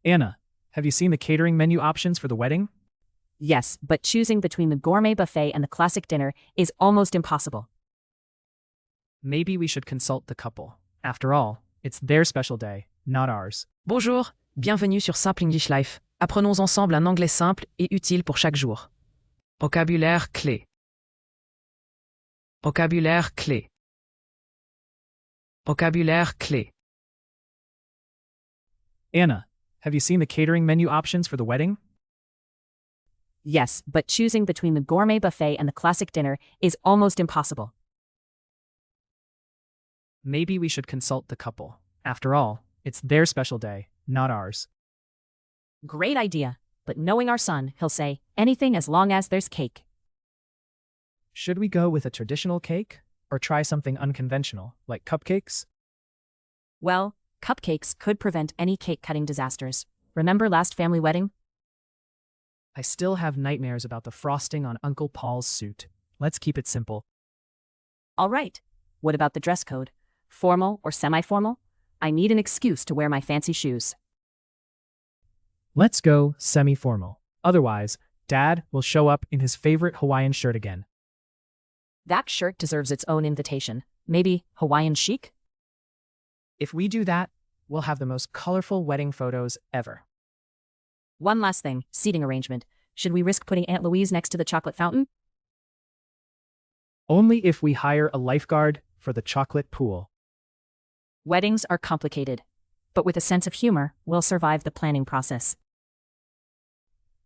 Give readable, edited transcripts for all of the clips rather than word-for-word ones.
Anna, have you seen the catering menu options for the wedding? Yes, but choosing between the gourmet buffet and the classic dinner is almost impossible. Maybe we should consult the couple. After all, it's their special day, not ours. Bonjour, bienvenue sur Simple English Life. Apprenons ensemble un anglais simple et utile pour chaque jour. Vocabulaire clé. Vocabulaire clé. Vocabulaire clé. Anna, have you seen the catering menu options for the wedding? Yes, but choosing between the gourmet buffet and the classic dinner is almost impossible. Maybe we should consult the couple. After all, it's their special day, not ours. Great idea, but knowing our son, he'll say, anything as long as there's cake. Should we go with a traditional cake, or try something unconventional, like cupcakes? Well, cupcakes could prevent any cake-cutting disasters. Remember last family wedding? I still have nightmares about the frosting on Uncle Paul's suit. Let's keep it simple. All right. What about the dress code? Formal or semi-formal? I need an excuse to wear my fancy shoes. Let's go semi-formal. Otherwise, Dad will show up in his favorite Hawaiian shirt again. That shirt deserves its own invitation. Maybe Hawaiian chic? If we do that, we'll have the most colorful wedding photos ever. One last thing, seating arrangement. Should we risk putting Aunt Louise next to the chocolate fountain? Only if we hire a lifeguard for the chocolate pool. Weddings are complicated, but with a sense of humor, we'll survive the planning process.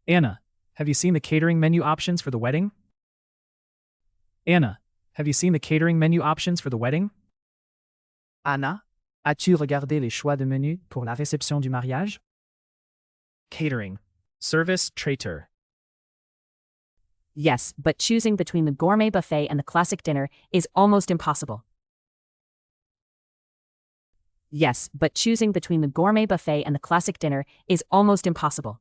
Anna, have you seen the catering menu options for the wedding? Anna, have you seen the catering menu options for the wedding? Anna, as-tu regardé les choix de menu pour la réception du mariage? Catering. Service traiteur. Yes, but choosing between the gourmet buffet and the classic dinner is almost impossible. Yes, but choosing between the gourmet buffet and the classic dinner is almost impossible.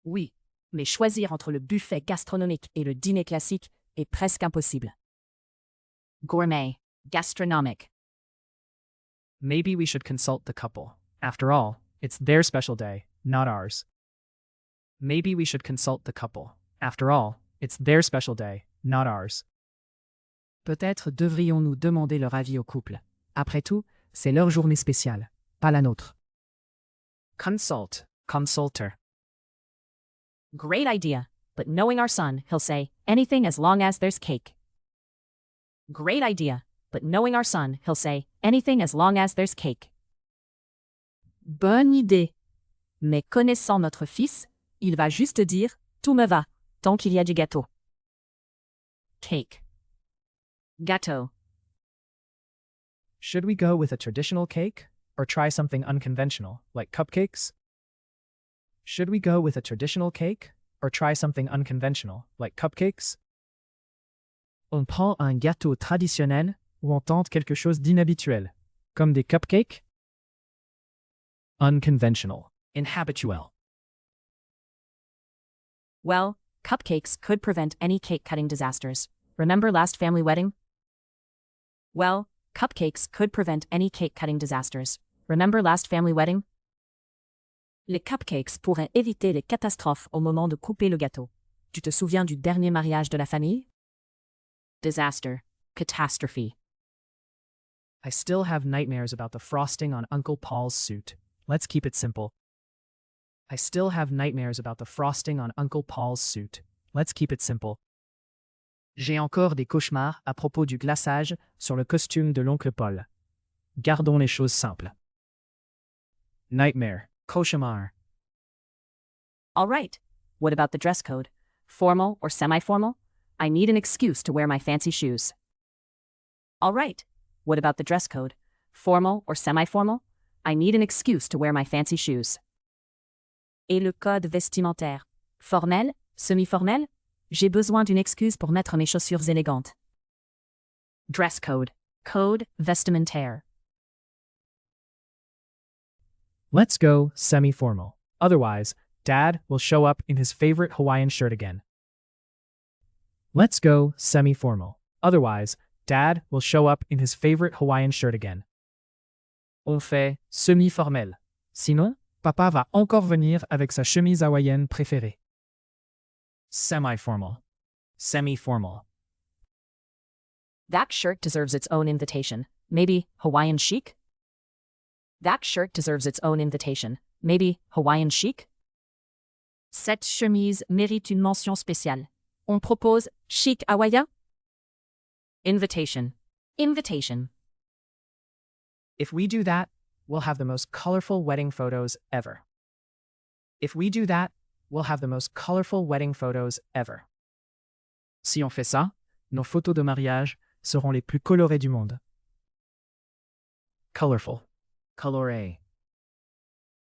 Oui, mais choisir entre le buffet gastronomique et le dîner classique est presque impossible. Gourmet, gastronomique. Maybe we should consult the couple. After all, it's their special day, not ours. Maybe we should consult the couple. After all, it's their special day, not ours. Peut-être devrions-nous demander leur avis au couple. Après tout, c'est leur journée spéciale, pas la nôtre. Consult. Consulter. Great idea, but knowing our son, he'll say, anything as long as there's cake. Great idea, but knowing our son, he'll say, anything as long as there's cake. Bonne idée. Mais connaissant notre fils, il va juste dire, tout me va, tant qu'il y a du gâteau. Cake. Gâteau. Should we go with a traditional cake, or try something unconventional, like cupcakes? Should we go with a traditional cake, or try something unconventional, like cupcakes? On prend un gâteau traditionnel, ou on tente quelque chose d'inhabituel, comme des cupcakes? Unconventional. Inhabituel. Well, cupcakes could prevent any cake-cutting disasters. Remember last family wedding? Well, cupcakes could prevent any cake-cutting disasters. Remember last family wedding? Les cupcakes pourraient éviter les catastrophes au moment de couper le gâteau. Tu te souviens du dernier mariage de la famille? Disaster. Catastrophe. I still have nightmares about the frosting on Uncle Paul's suit. Let's keep it simple. I still have nightmares about the frosting on Uncle Paul's suit. Let's keep it simple. J'ai encore des cauchemars à propos du glaçage sur le costume de l'oncle Paul. Gardons les choses simples. Nightmare. Cauchemar. All right. What about the dress code? Formal or semi-formal? I need an excuse to wear my fancy shoes. All right. What about the dress code? Formal or semi-formal? I need an excuse to wear my fancy shoes. Et le code vestimentaire? Formel? Semi-formel? J'ai besoin d'une excuse pour mettre mes chaussures élégantes. Dress code. Code vestimentaire. Let's go semi-formal. Otherwise, Dad will show up in his favorite Hawaiian shirt again. Let's go semi-formal. Otherwise, Dad will show up in his favorite Hawaiian shirt again. On fait semi-formel. Sinon, papa va encore venir avec sa chemise hawaïenne préférée. Semi-formal. Semi-formal. That shirt deserves its own invitation. Maybe Hawaiian chic? That shirt deserves its own invitation. Maybe Hawaiian chic? Cette chemise mérite une mention spéciale. On propose chic hawaïen? Invitation. Invitation. If we do that, we'll have the most colorful wedding photos ever. If we do that, we'll have the most colorful wedding photos ever. Si on fait ça, nos photos de mariage seront les plus colorées du monde. Colorful. Coloré.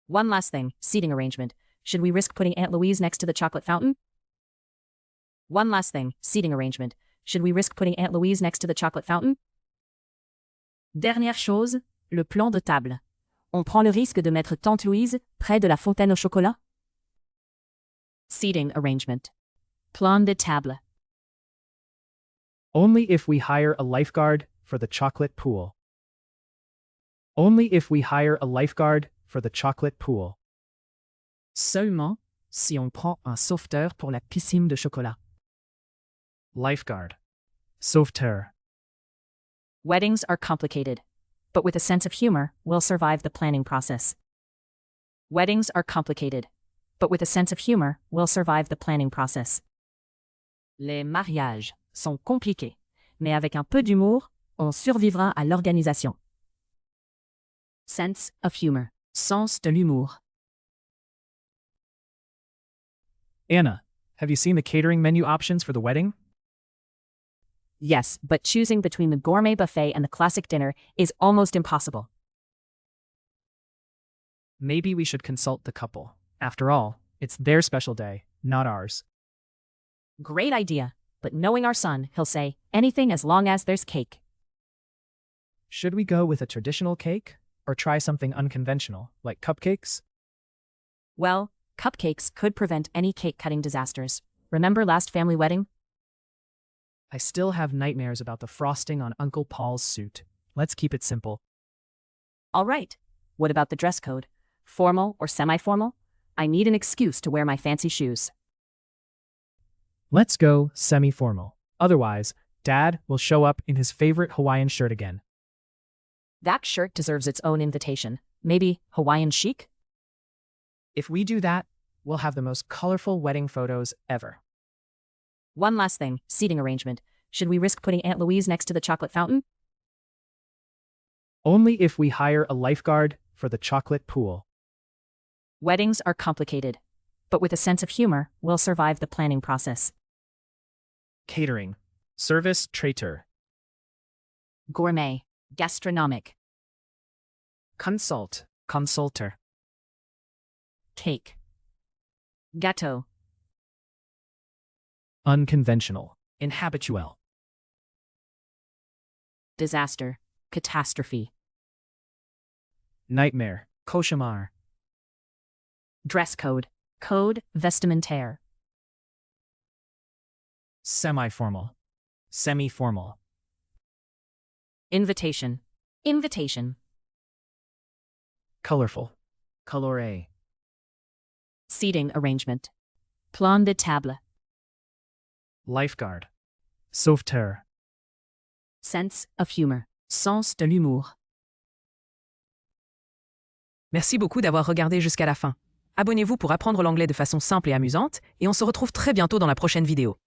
One last thing, seating arrangement. Should we risk putting Aunt Louise next to the chocolate fountain? One last thing, seating arrangement. Should we risk putting Aunt Louise next to the chocolate fountain? Dernière chose, le plan de table. On prend le risque de mettre Tante Louise près de la fontaine au chocolat? Seating arrangement. Plan de table. Only if we hire a lifeguard for the chocolate pool. Only if we hire a lifeguard for the chocolate pool. Seulement si on prend un sauveteur pour la piscine de chocolat. Lifeguard. Sauveteur. Weddings are complicated, but with a sense of humor, we'll survive the planning process. Weddings are complicated, but with a sense of humor, we'll survive the planning process. Les mariages sont compliqués, mais avec un peu d'humour, on survivra à l'organisation. Sense of humor. Sens de l'humour. Anna, have you seen the catering menu options for the wedding? Yes, but choosing between the gourmet buffet and the classic dinner is almost impossible. Maybe we should consult the couple. After all, it's their special day, not ours. Great idea, but knowing our son, he'll say, anything as long as there's cake. Should we go with a traditional cake, or try something unconventional, like cupcakes? Well, cupcakes could prevent any cake-cutting disasters. Remember last family wedding? I still have nightmares about the frosting on Uncle Paul's suit. Let's keep it simple. All right. What about the dress code? Formal or semi-formal? I need an excuse to wear my fancy shoes. Let's go semi-formal. Otherwise, Dad will show up in his favorite Hawaiian shirt again. That shirt deserves its own invitation. Maybe Hawaiian chic? If we do that, we'll have the most colorful wedding photos ever. One last thing, seating arrangement. Should we risk putting Aunt Louise next to the chocolate fountain? Only if we hire a lifeguard for the chocolate pool. Weddings are complicated, but with a sense of humor, we'll survive the planning process. Catering. Service traiteur. Gourmet. Gastronomic. Consult. Consulter. Cake. Gâteau. Unconventional. Inhabituel. Disaster. Catastrophe. Nightmare. Cauchemar. Dress code. Code vestimentaire. Semi-formal. Semi-formal. Invitation. Invitation. Colorful. Coloré. Seating arrangement. Plan de table. Lifeguard. Sauveteur. Sense of humor. Sens de l'humour. Merci beaucoup d'avoir regardé jusqu'à la fin. Abonnez-vous pour apprendre l'anglais de façon simple et amusante, et on se retrouve très bientôt dans la prochaine vidéo.